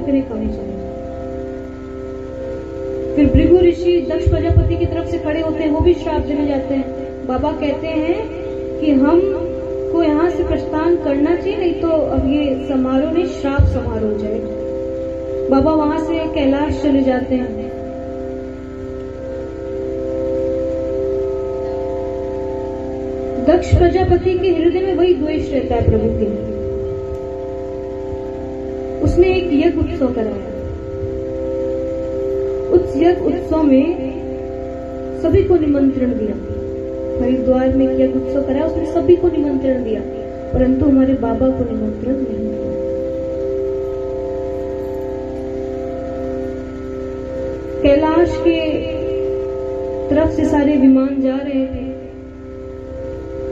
बकरे कम चले। फिर भृगु ऋषि दक्ष प्रजापति की तरफ से खड़े होते हैं, वो भी श्राप देने जाते हैं। बाबा कहते हैं कि हम को यहाँ से प्रस्थान करना चाहिए, नहीं तो अब ये समारोह नहीं श्राप समारोह हो जाएगा। बाबा वहां से कैलाश चले जाते हैं। दक्ष प्रजापति के हृदय में वही द्वेष रहता है प्रभु के लिए। उसने एक यज्ञ उत्सव कराया। उस यज्ञ उत्सव में सभी को निमंत्रण दिया। हरिद्वार में यज्ञ उत्सव कराया, उसने सभी को निमंत्रण दिया, परंतु हमारे बाबा को निमंत्रण नहीं दिया। कैलाश के तरफ से सारे विमान जा रहे थे।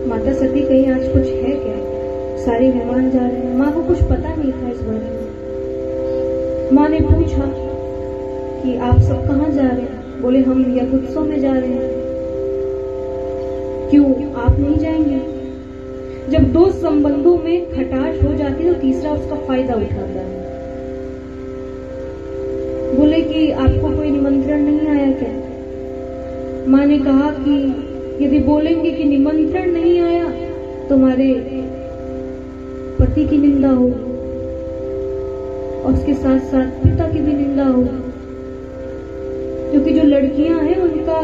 माता सती कहीं आज कुछ है क्या? सारे विमान जा रहे हैं। माँ को कुछ पता नहीं था इस बारे में। माँ ने पूछा कि आप सब कहाँ जा रहे हैं? बोले हम यज्ञ उत्सव में जा रहे हैं। क्यों आप नहीं जाएंगे? जब दो संबंधों में खटाश हो जाती है तो तीसरा उसका फायदा उठाता है। बोले कि आपको कोई निमंत्रण नहीं आया क्या? माँ ने कहा कि यदि बोलेंगे कि निमंत्रण नहीं आया तो हमारे पति की निंदा हो और उसके साथ साथ पिता की भी निंदा हो, क्योंकि जो लड़कियां हैं उनका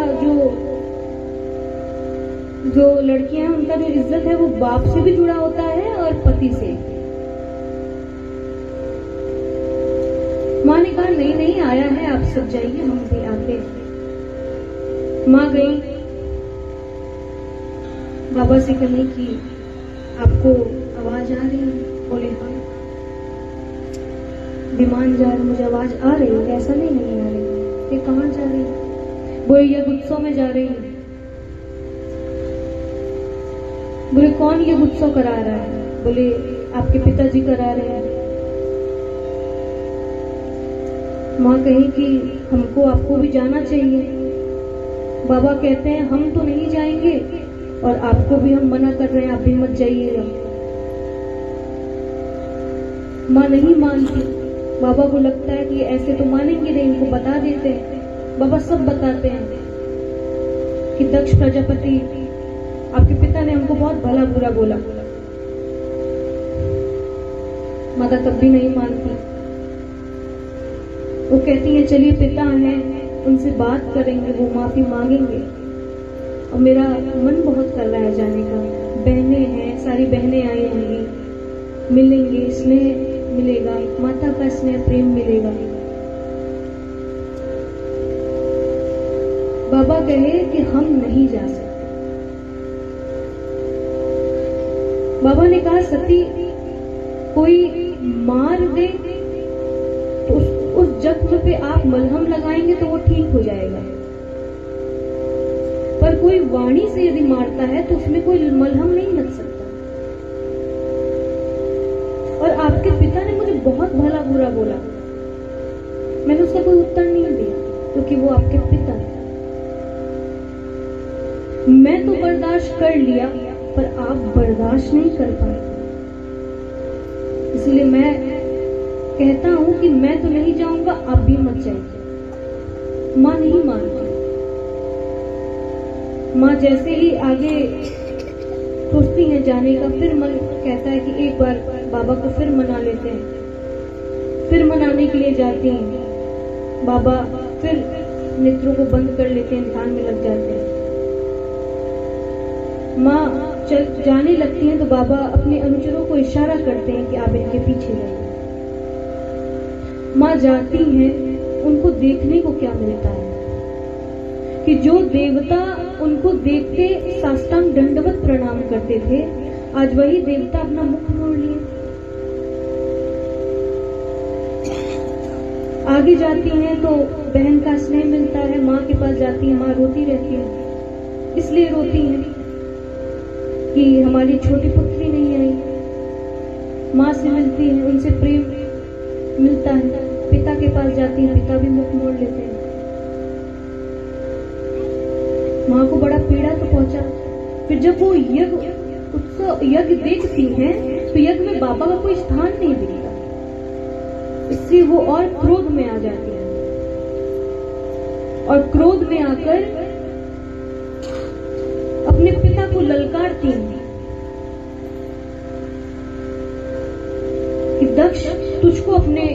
जो लड़कियां हैं उनका जो इज्जत है वो बाप से भी जुड़ा होता है और पति से। माँ ने कहा नहीं नहीं आया है, आप सब जाइए, हम भी आते। माँ गई, बाबा से कहने की आपको आवाज आ रही है? बोले हाँ विमान जा रहे, मुझे आवाज आ रही है। ऐसा नहीं आ रही। ये कहाँ जा रही है? बोले यज्ञ उत्सव में जा रही है। बोले कौन यज्ञ उत्सव करा रहा है? बोले आपके पिताजी करा रहे हैं। माँ कही कि हमको आपको भी जाना चाहिए। बाबा कहते हैं हम तो नहीं जाएंगे और आपको भी हम मना कर रहे हैं, आप भी मत जाइएगा। माँ नहीं मानती। बाबा को लगता है कि ऐसे तो मानेंगे नहीं, इनको बता देते हैं। बाबा सब बताते हैं कि दक्ष प्रजापति आपके पिता ने हमको बहुत भला बुरा बोला। माता तब भी नहीं मानती। वो कहती है चलिए पिता हैं, उनसे बात करेंगे, वो माफी मांगेंगे। और मेरा मन बहुत कर रहा है जाने का। बहनें हैं, सारी बहनें आई होंगी, मिलेंगे, स्नेह मिलेगा, माता का स्नेह प्रेम मिलेगा। बाबा कहे कि हम नहीं जा सकते। बाबा ने कहा सती कोई मार दे तो उस जख्म पे आप मलहम लगाएंगे तो वो ठीक हो जाएगा, पर कोई वाणी से यदि मारता है तो उसमें कोई मलहम नहीं लग सकता। और आपके पिता ने मुझे बहुत भला बुरा बोला, मैंने उसका कोई उत्तर नहीं दिया क्योंकि वो आपके पिता है। मैं तो बर्दाश्त कर लिया पर आप बर्दाश्त नहीं कर पाए, इसलिए मैं कहता हूं कि मैं तो नहीं जाऊंगा, आप भी मत जाइए। माँ नहीं मानती। माँ जैसे ही आगे सोचती हैं जाने का, फिर मन कहता है कि एक बार बाबा को फिर मना लेते हैं। फिर मनाने के लिए जाती हैं। बाबा फिर नेत्रों को बंद कर लेते हैं, ध्यान में लग जाते हैं। माँ चल जाने लगती हैं तो बाबा अपने अनुचरों को इशारा करते हैं कि आप इनके पीछे रहिए। माँ जाती हैं, उनको देखने को क्या मिलता है कि जो देवता उनको देखते साष्टांग दंडवत प्रणाम करते थे, आज वही देवता अपना मुख मोड़ लिए। आगे जाती हैं तो बहन का स्नेह मिलता है, माँ के पास जाती है, माँ रोती रहती है। इसलिए रोती है कि हमारी छोटी पुत्री नहीं आई। माँ से मिलती है, उनसे प्रेम मिलता है। पिता के पास जाती है, पिता भी मुख मोड़ लेते हैं। माँ को बड़ा पीड़ा तो पहुंचा। फिर जब वो यज्ञ देखती हैं तो यज्ञ में बाबा का कोई स्थान नहीं दिखता। इससे वो और क्रोध में आ जाती है और क्रोध में आकर अपने पिता को ललकारती है कि दक्ष, तुझको अपने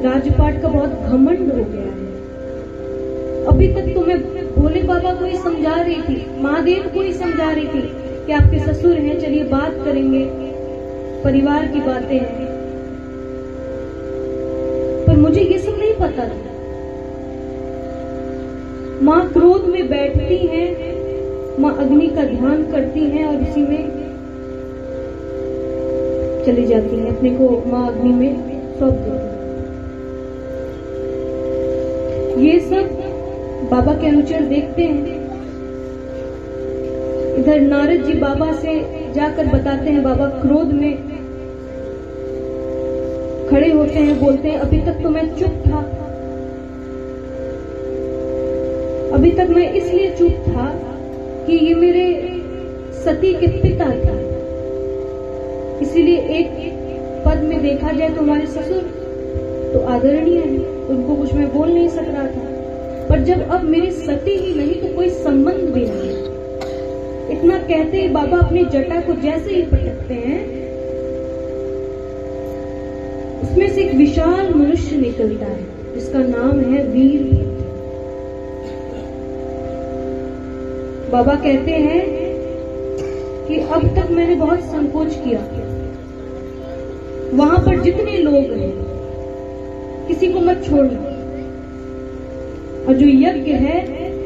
राजपाट का बहुत घमंड हो गया है। अभी तक तो मैं भोले बाबा को ही समझा रही थी, महादेव को ही समझा रही थी कि आपके ससुर हैं, चलिए बात करेंगे, परिवार की बातें हैं, पर मुझे ये सब नहीं पता था। माँ क्रोध में बैठती हैं, माँ अग्नि का ध्यान करती हैं और उसी में चली जाती हैं, अपने को माँ अग्नि में सौंप देती हैं। ये सब बाबा के अनुचर देखते हैं। इधर नारद जी बाबा से जाकर बताते हैं, बाबा क्रोध में खड़े होते हैं, बोलते हैं अभी तक तो मैं चुप था, अभी तक मैं इसलिए चुप था कि ये मेरे सती के पिता थे, इसीलिए एक पद में देखा जाए तो हमारे ससुर तो आदरणीय है, उनको कुछ मैं बोल नहीं सक रहा था, पर जब अब मेरी सती ही नहीं तो कोई संबंध भी नहीं। इतना कहते ही बाबा अपनी जटा को जैसे ही पटकते हैं, उसमें से एक विशाल मनुष्य निकलता है जिसका नाम है वीरभद्र। बाबा कहते हैं कि अब तक मैंने बहुत संकोच किया, वहां पर जितने लोग हैं किसी को मत छोड़ना, और जो यज्ञ है